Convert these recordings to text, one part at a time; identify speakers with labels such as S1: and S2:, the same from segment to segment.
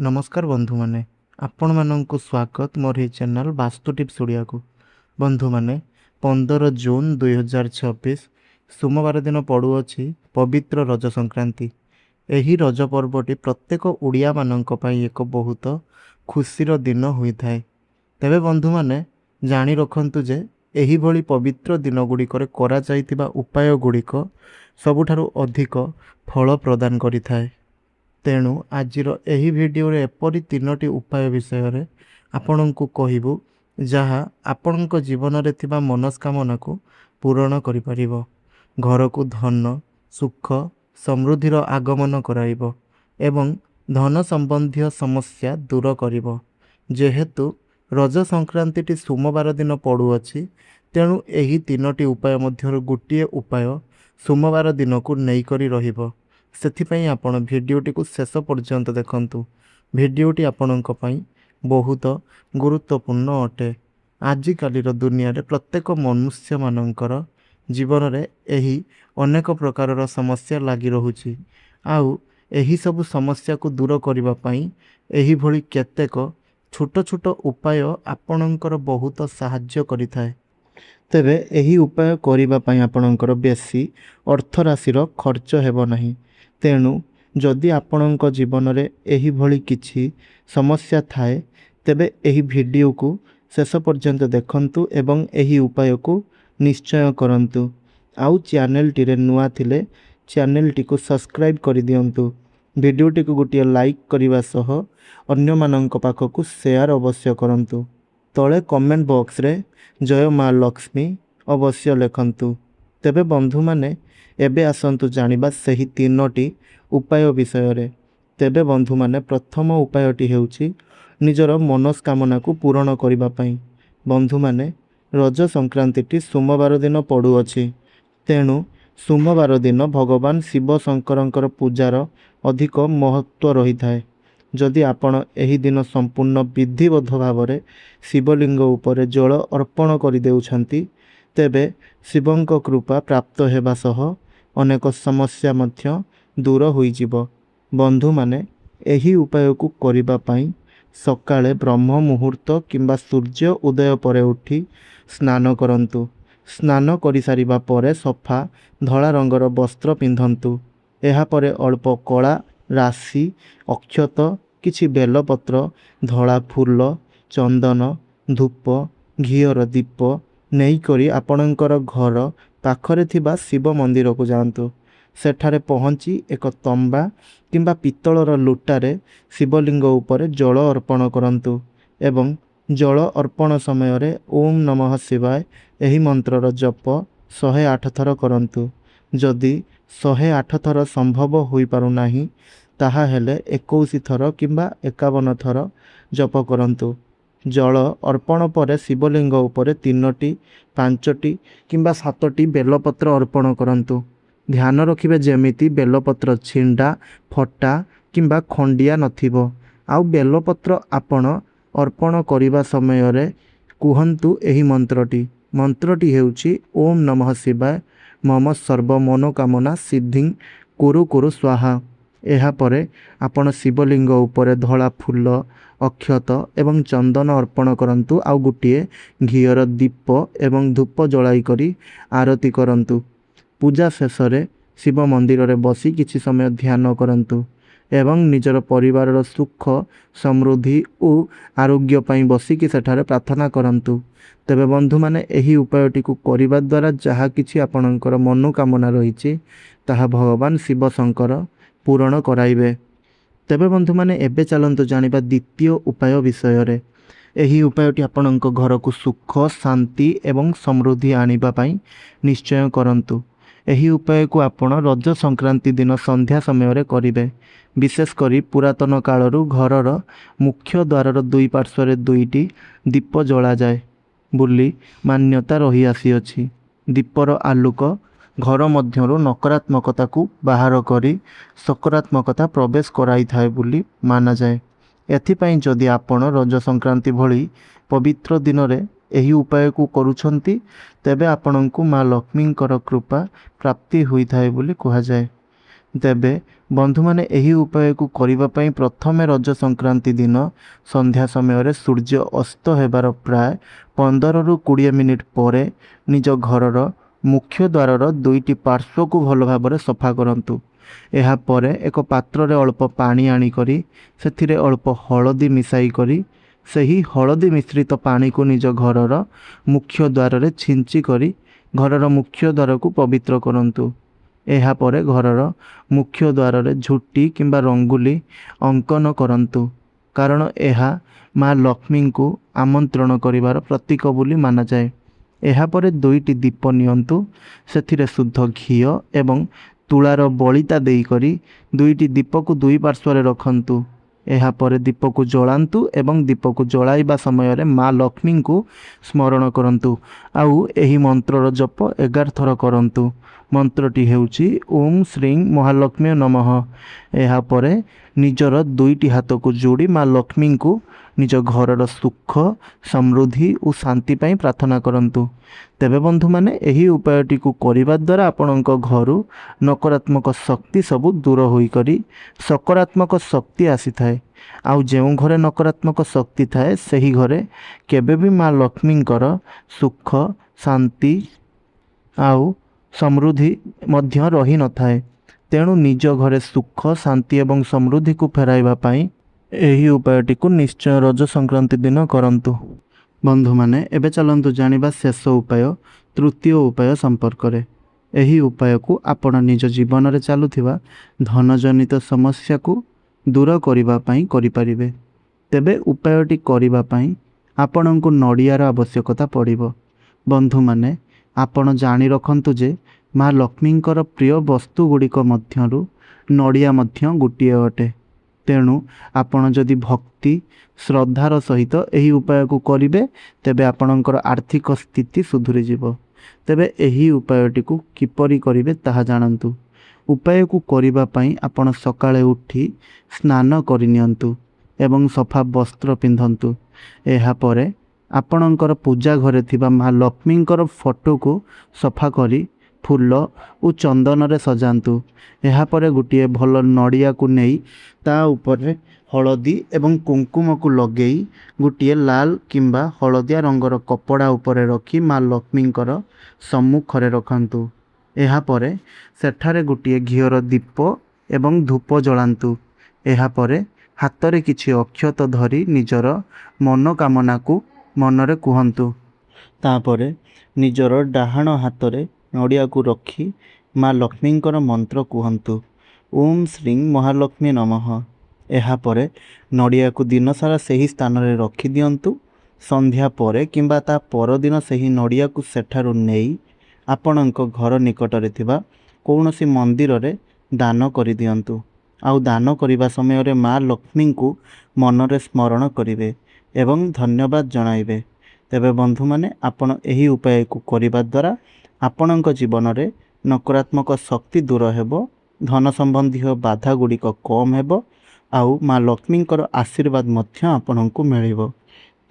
S1: नमस्कार बंधु माने आपण मानक स्वागत मोर ही चैनल वास्तु टिप्स ओडिया को। बंधु माने 15 जून 2026 सोमवार दिन पड़ुअछि पवित्र रज संक्रांति। एही रज पर्वटी प्रत्येक ओडिया मानक पई एक बहुत खुशीर दिन होइथाय। तेबे बंधु माने जानि रखंतु जे एही भली पवित्र दिन गुड़िकर करा जाइतिबा उपाय गुड़िक सबुठारु अधिक फल प्रदान करिथाय। तेणु आजिर एही भिडियो रे एपरि तीनोटी उपाय विषय रे आपणंकु कहिबु जहा आपणंक जीवन रे थिबा मनस्कामना को पूर्ण करि परिबो। घर को धन सुख समृद्धिर आगमन कराइबो एवं धन संबंधी समस्या दूर करिबो। जेहेतु रज संक्रांति सोमवार दिन पड़ुअछि तेणु एही तीनोटी उपाय मध्यरु गोटिए उपाय सोमवार दिन को नेई करी रहिबो। सेथिपई आपण भिडियोटी को शेष पर्यंत देखंतु। भिडियोटी आपणंक पई बहुत गुरुत्वपूर्ण अटे। आजिकालीर दुनिया रे प्रत्येक मनुष्य मानकर जीवन रे एही अनेक प्रकारर समस्या लागी रहुछि। आउ एही सब समस्या को दूर करिबा पई एही भली केतेक छोट छोट उपाय आपणंकर बहुत सहाय्य करिथाय। तेबे एही उपाय करिबा पई आपणंकर बेसी अर्थ राशिर खर्च हेबो नाही। तेणु जदि आपणंक जीवन रे एही भली किछि समस्या थाए तेबे एही वीडियो को शेष पर्यंत देखंतु एवं एही उपाय को निश्चय करंतु। आउ चैनल टी रे नुआ थिले चैनल टी को सब्सक्राइब करि दियंतु। वीडियो टी को गोटिए लाइक करिवा सह अन्य मानंक पाखकु शेयर अवश्य करंतु। तळे कमेंट बॉक्स रे जय मां लक्ष्मी अवश्य लेखंतु। तेबे बंधु माने एबे आसंतु जानिबा सही तीनोटी उपाय विषय रे। तेबे बंधु माने प्रथम उपायटी हेउछि निजर मनस्कामना को पूर्ण करिबा पई। बंधु माने रज संक्रांति सोमवार दिन पड़ुअछि तेणु सोमवार दिन भगवान शिव शंकरंकर पूजार अधिक महत्व रही थाए। जदि आपण एही दिन संपूर्ण विधिबद्ध भाव रे शिवलिंग उपरे जल अर्पण करि देउछंती तेबे शिवंक कृपा प्राप्त हेबा सह अनेक समस्या मध्य दूर होइजिबो। बंधु माने एही उपाय को करिबा पई सकाळे ब्रह्म मुहूर्त किंबा सूर्य उदय परे उठी स्नान करंतु। स्नान करि सारिबा परे सफा धला रंगर वस्त्र पिंधंतु। एहा परे अल्प कला राशि अक्षत किछि बेलपत्र धला फूल चंदन धूप घियर दीप नेई करी आपणंकर घर पाखरे थिबा शिव मंदिर को जांतु। सेठारे पहुंची एक तंबा किंबा पित्तलर लुटारे शिवलिंग उपरे जल अर्पण करंतु एवं जल अर्पण समय रे ओम नमः शिवाय एही मंत्रर जप 108 थर करंतु। जदि 108 थर संभव होई पारु नाही ताहा हेले 21 थर किंबा 51 थर जप करंतु। जल अर्पण पर शिवलिंग उपरे 3टी 5टी किंबा 7टी बेलपत्र अर्पण करंतु। ध्यान रखिबे जेमिति बेलपत्र छिंडा फटा किंबा खंडिया नथिबो। आउ बेलपत्र आपण अर्पण करिबा समय रे कुहंतु एही मंत्रटी हेउची ओम नमः शिवाय मम सर्व मनोकामना सिद्धिं कुरु कुरु स्वाहा। एहा परे आपण शिवलिंग उपरे धला फूल अक्षत एवं चंदन अर्पण करंतु। आउ गुटिए घियर दीप एवं धूप जलाई करी आरती करंतु। पूजा शेष रे शिव मंदिर रे बसी किछि समय ध्यान करंतु एवं निजर परिवार सुख समृद्धि और आरोग्य पई बसी कि सेठारे प्रार्थना करंतु। तेबे बंधु माने एही उपायटी को करिबा द्वारा जहा किछि आपणकर मनोकामना रहिछि ताहा भगवान शिव शंकर पूर्ण कराइबे। तेबे बंधु माने एबे चलंतु जानिबा द्वितीय उपाय विषय रे। एही उपायटी आपणक घर को सुख शांति एवं समृद्धि आनिबा पई निश्चय करंतु। एही उपाय को आपण रज संक्रांति दिन संध्या समय रे करिवे। विशेष करी पुरातन कालरू घरर मुख्य द्वारर दुई पार्श्व रे 2टी दीप जला जाए बुली मान्यता रही आसी अछि। दीपर आलोक घर मध्यरु नकारात्मकता को बाहर करी सकारात्मकता प्रवेश कराई थाए बुली माना जाए। एथिपाई जदि आपण रज संक्रांति भली पवित्र दिन रे एही उपाय को करूछंती तेबे आपणंकु मां लक्ष्मींकर कृपा प्राप्ति होई थाए बुली कहा जाए। तेबे ବନ୍ଧୁମାନେ ଏହି ଉପାୟକୁ କରିବା ପାଇଁ ପ୍ରଥମେ ରଜ ସଂକ୍ରାନ୍ତି ଦିନ ସନ୍ଧ୍ୟା ସମୟରେ ସୂର୍ଯ୍ୟ ଅସ୍ତ ହେବାର ପ୍ରାୟ 15ରୁ 20 ମିନିଟ୍ ପରେ ନିଜ ଘରର ମୁଖ୍ୟ ଦ୍ୱାରର ଦୁଇଟି ପାର୍ଶ୍ୱକୁ ଭଲ ଭାବରେ ସଫା କରନ୍ତୁ। ଏହାପରେ ଏକ ପାତ୍ରରେ ଅଳ୍ପ ପାଣି ଆଣିକରି ସେଥିରେ ଅଳ୍ପ ହଳଦୀ ମିଶାଇ କରି ସେହି ହଳଦୀ ମିଶ୍ରିତ ପାଣିକୁ ନିଜ ଘରର ମୁଖ୍ୟ ଦ୍ୱାରରେ ଛିଞ୍ଚି କରି ଘରର ମୁଖ୍ୟ ଦ୍ୱାରକୁ ପବିତ୍ର କରନ୍ତୁ। ଏହାପରେ ଘରର ମୁଖ୍ୟ ଦ୍ୱାରରେ ଝୋଟି କିମ୍ବା ରଙ୍ଗୋଲି ଅଙ୍କନ କରନ୍ତୁ, କାରଣ ଏହା ମା ଲକ୍ଷ୍ମୀଙ୍କୁ ଆମନ୍ତ୍ରଣ କରିବାର ପ୍ରତୀକ ବୋଲି ମାନାଯାଏ। ଏହାପରେ ଦୁଇଟି ଦୀପ ନିଅନ୍ତୁ, ସେଥିରେ ଶୁଦ୍ଧ ଘିଅ ଏବଂ ତୁଳାର ବଳିତା ଦେଇକରି ଦୁଇଟି ଦୀପକୁ ଦୁଇ ପାର୍ଶ୍ୱରେ ରଖନ୍ତୁ। ଏହାପରେ ଦୀପକୁ ଜଳାନ୍ତୁ ଏବଂ ଦୀପକୁ ଜଳାଇବା ସମୟରେ ମା ଲକ୍ଷ୍ମୀଙ୍କୁ ସ୍ମରଣ କରନ୍ତୁ ଆଉ ଏହି ମନ୍ତ୍ରର ଜପ 11 ଥର କରନ୍ତୁ। ମନ୍ତ୍ରଟି ହେଉଛି ଓಂ ଶ୍ରୀଂ ମହାଲକ୍ଷ୍ମୀ ନମଃ। ଏହାପରେ ନିଜର ଦୁଇଟି ହାତକୁ ଯୋଡ଼ି ମା ଲକ୍ଷ୍ମୀଙ୍କୁ ନିଜ ଘରର ସୁଖ, ସମୃଦ୍ଧି ଓ ଶାନ୍ତି ପାଇଁ ପ୍ରାର୍ଥନା କରନ୍ତୁ। ତେବେ ବନ୍ଧୁମାନେ, ଏହି ଉପାୟଟିକୁ କରିବା ଦ୍ୱାରା ଆପଣଙ୍କ ଘରୁ ନକାରାତ୍ମକ ଶକ୍ତି ସବୁ ଦୂର ହୋଇକରି ସକାରାତ୍ମକ ଶକ୍ତି ଆସିଥାଏ। ଆଉ ଯେଉଁ ଘରେ ନକାରାତ୍ମକ ଶକ୍ତି ଥାଏ ସେହି ଘରେ କେବେ ବି ମା ଲକ୍ଷ୍ମୀଙ୍କର ସୁଖ, ଶାନ୍ତି ଆଉ ସମୃଦ୍ଧି ମଧ୍ୟ ରହିନଥାଏ। ତେଣୁ ନିଜ ଘରେ ସୁଖ, ଶାନ୍ତି ଏବଂ ସମୃଦ୍ଧିକୁ ଫେରାଇବା ପାଇଁ ଏହି ଉପାୟଟିକୁ ନିଶ୍ଚୟ ରଜ ସଂକ୍ରାନ୍ତି ଦିନ କରନ୍ତୁ। ବନ୍ଧୁମାନେ, ଏବେ ଚାଲନ୍ତୁ ଜାଣିବା ଶେଷ ଉପାୟ, ତୃତୀୟ ଉପାୟ ସମ୍ପର୍କରେ। ଏହି ଉପାୟକୁ ଆପଣ ନିଜ ଜୀବନରେ ଚାଲୁଥିବା ଧନଜନିତ ସମସ୍ୟାକୁ ଦୂର କରିବା ପାଇଁ କରିପାରିବେ। ତେବେ ଉପାୟଟି କରିବା ପାଇଁ ଆପଣଙ୍କୁ ନଡ଼ିଆର ଆବଶ୍ୟକତା ପଡ଼ିବ। ବନ୍ଧୁମାନେ, ଆପଣ ଜାଣି ରଖନ୍ତୁ ଯେ ମା ଲକ୍ଷ୍ମୀଙ୍କର ପ୍ରିୟ ବସ୍ତୁ ଗୁଡ଼ିକ ମଧ୍ୟରୁ ନଡ଼ିଆ ମଧ୍ୟ ଗୋଟିଏ ଅଟେ। ତେଣୁ ଆପଣ ଯଦି ଭକ୍ତି, ଶ୍ରଦ୍ଧାର ସହିତ ଏହି ଉପାୟକୁ କରିବେ ତେବେ ଆପଣଙ୍କର ଆର୍ଥିକ ସ୍ଥିତି ସୁଧୁରିଯିବ। ତେବେ ଏହି ଉପାୟଟିକୁ କିପରି କରିବେ ତାହା ଜାଣନ୍ତୁ। ଉପାୟକୁ କରିବା ପାଇଁ ଆପଣ ସକାଳେ ଉଠି ସ୍ନାନ କରିନିଅନ୍ତୁ ଏବଂ ସଫା ବସ୍ତ୍ର ପିନ୍ଧନ୍ତୁ। ଏହାପରେ ଆପଣଙ୍କର ପୂଜା ଘରେ ଥିବା ମା ଲକ୍ଷ୍ମୀଙ୍କର ଫଟୋକୁ ସଫା କରି ଫୁଲ ଓ ଚନ୍ଦନରେ ସଜାନ୍ତୁ। ଏହାପରେ ଗୋଟିଏ ଭଲ ନଡ଼ିଆକୁ ନେଇ ତା ଉପରେ ହଳଦୀ ଏବଂ କୁଙ୍କୁମକୁ ଲଗେଇ ଗୋଟିଏ ଲାଲ କିମ୍ବା ହଳଦିଆ ରଙ୍ଗର କପଡ଼ା ଉପରେ ରଖି ମା ଲକ୍ଷ୍ମୀଙ୍କର ସମ୍ମୁଖରେ ରଖନ୍ତୁ। ଏହାପରେ ସେଠାରେ ଗୋଟିଏ ଘିଅର ଦୀପ ଏବଂ ଧୂପ ଜଳାନ୍ତୁ। ଏହାପରେ ହାତରେ କିଛି ଅକ୍ଷତ ଧରି ନିଜର ମନୋକାମନାକୁ ମନରେ କୁହନ୍ତୁ। ତାପରେ ନିଜର ଡାହାଣ ହାତରେ ନଡ଼ିଆକୁ ରଖି ମା ଲକ୍ଷ୍ମୀଙ୍କର ମନ୍ତ୍ର କୁହନ୍ତୁ, ଓಂ ଶ୍ରୀଂ ମହାଲକ୍ଷ୍ମୀ ନମଃ। ଏହାପରେ ନଡ଼ିଆକୁ ଦିନସାରା ସେହି ସ୍ଥାନରେ ରଖିଦିଅନ୍ତୁ। ସନ୍ଧ୍ୟା ପରେ କିମ୍ବା ତା ପରଦିନ ସେହି ନଡ଼ିଆକୁ ସେଠାରୁ ନେଇ ଆପଣଙ୍କ ଘର ନିକଟରେ ଥିବା କୌଣସି ମନ୍ଦିରରେ ଦାନ କରିଦିଅନ୍ତୁ। ଆଉ ଦାନ କରିବା ସମୟରେ ମା ଲକ୍ଷ୍ମୀଙ୍କୁ ମନରେ ସ୍ମରଣ କରିବେ ଏବଂ ଧନ୍ୟବାଦ ଜଣାଇବେ। ତେବେ ବନ୍ଧୁମାନେ, ଆପଣ ଏହି ଉପାୟକୁ କରିବା ଦ୍ୱାରା ଆପଣଙ୍କ ଜୀବନରେ ନକାରାତ୍ମକ ଶକ୍ତି ଦୂର ହେବ, ଧନ ସମ୍ବନ୍ଧୀୟ ବାଧା ଗୁଡ଼ିକ କମ୍ ହେବ ଆଉ ମା ଲକ୍ଷ୍ମୀଙ୍କର ଆଶୀର୍ବାଦ ମଧ୍ୟ ଆପଣଙ୍କୁ ମିଳିବ।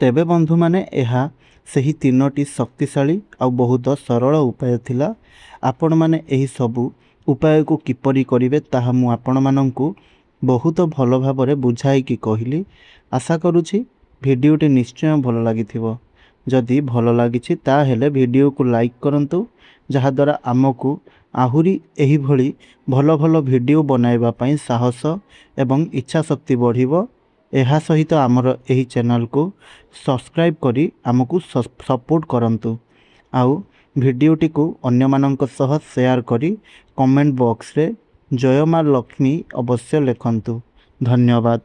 S1: ତେବେ ବନ୍ଧୁମାନେ, ଏହା ସେହି 3ଟି ଶକ୍ତିଶାଳୀ ଆଉ ବହୁତ ସରଳ ଉପାୟ ଥିଲା। ଆପଣମାନେ ଏହି ସବୁ ଉପାୟକୁ କିପରି କରିବେ ତାହା ମୁଁ ଆପଣମାନଙ୍କୁ ବହୁତ ଭଲ ଭାବରେ ବୁଝାଇକି କହିଲି। ଆଶା କରୁଛି ଭିଡ଼ିଓଟି ନିଶ୍ଚୟ ଭଲ ଲାଗିଥିବ। ଯଦି ଭଲ ଲାଗିଛି ତାହେଲେ ଭିଡ଼ିଓକୁ ଲାଇକ୍ କରନ୍ତୁ, ଯାହାଦ୍ୱାରା ଆମକୁ ଆହୁରି ଏହିଭଳି ଭଲ ଭଲ ଭିଡ଼ିଓ ବନାଇବା ପାଇଁ ସାହସ ଏବଂ ଇଚ୍ଛା ଶକ୍ତି ବଢ଼ିବ। ଏହା ସହିତ ଆମର ଏହି ଚ୍ୟାନେଲକୁ ସବସ୍କ୍ରାଇବ୍ କରି ଆମକୁ ସପୋର୍ଟ କରନ୍ତୁ। ଆଉ ଭିଡ଼ିଓଟିକୁ ଅନ୍ୟମାନଙ୍କ ସହ ସେୟାର କରି କମେଣ୍ଟ ବକ୍ସରେ ଜୟ ମା ଲକ୍ଷ୍ମୀ ଅବଶ୍ୟ ଲେଖନ୍ତୁ। ଧନ୍ୟବାଦ।